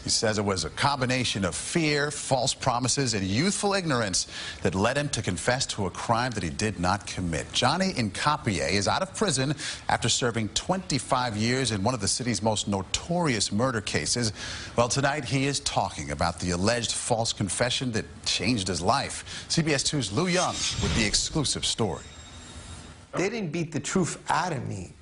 He says it was a combination of fear, false promises, and youthful ignorance that led him to confess to a crime that he did not commit. Johnny Hincapie is out of prison after serving 25 years in one of the city's most notorious murder cases. Well, tonight he is talking about the alleged false confession that changed his life. CBS 2's Lou Young with the exclusive story. They didn't beat the truth out of me.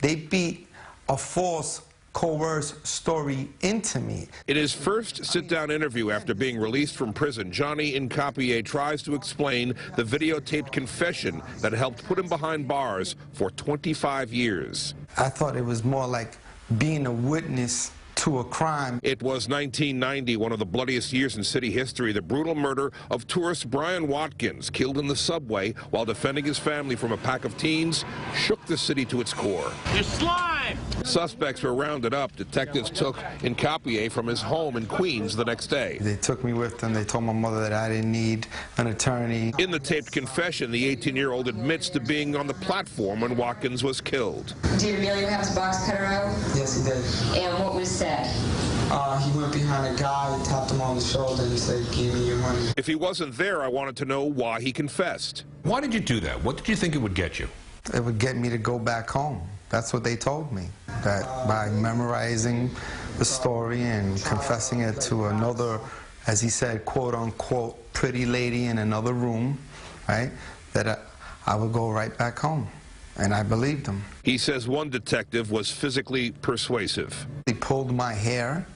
They beat a false, coerced story into me. In his first sit-down interview after being released from prison, Johnny Hincapie tries to explain the videotaped confession that helped put him behind bars for 25 years. I thought it was more like being a witness to a crime. It was 1990, one of the bloodiest years in city history. The brutal murder of tourist Brian Watkins, killed in the subway while defending his family from a pack of teens, shook the city to its core. You're slime! Suspects were rounded up. Detectives took Hincapie from his home in Queens the next day. They took me with them. They told my mother that I didn't need an attorney. In the taped confession, the 18-year-old admits to being on the platform when Watkins was killed. Did Emilio have his box cutter out? Yes, he did. And what was said? He went behind a guy, tapped him on the shoulder, and said, "Give me your money." If he wasn't there, I wanted to know why he confessed. Why did you do that? What did you think it would get you? It would get me to go back home. That's what they told me, that by memorizing the story and confessing it to another, as he said, quote-unquote, pretty lady in another room, right, that I would go right back home. And I believed him. He says one detective was physically persuasive. He pulled my hair.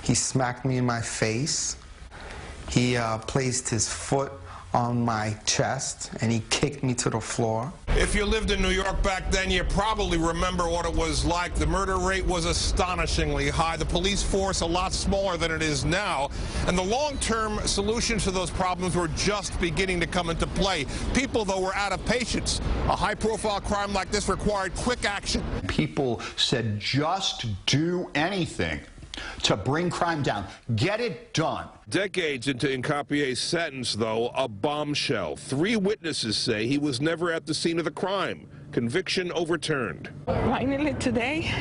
He smacked me in my face. He placed his foot on my chest, and he kicked me to the floor. If you lived in New York back then, you probably remember what it was like. The murder rate was astonishingly high. The police force a lot smaller than it is now. And the long-term solutions to those problems were just beginning to come into play. People, though, were out of patience. A high-profile crime like this required quick action. People said, just do anything to bring crime down. Get it done. Decades into Hincapie's sentence, though, a bombshell. 3 witnesses say he was never at the scene of the crime. Conviction overturned. Finally today,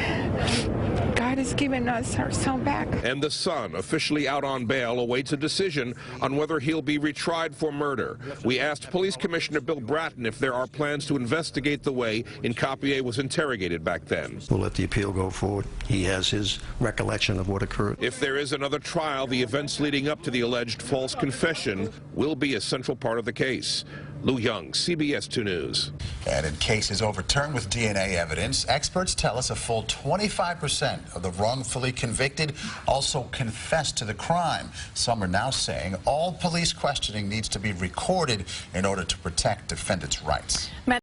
God has given us our son back. And the son, officially out on bail, awaits a decision on whether he'll be retried for murder. We asked Police Commissioner Bill Bratton if there are plans to investigate the way Hincapie was interrogated back then. We'll let the appeal go forward. He has his recollection of what occurred. If there is another trial, the events leading up to the alleged false confession will be a central part of the case. Lou Young, CBS 2 News. And in cases overturned with DNA evidence, experts tell us a full 25% of the wrongfully convicted also confessed to the crime. Some are now saying all police questioning needs to be recorded in order to protect defendants' rights.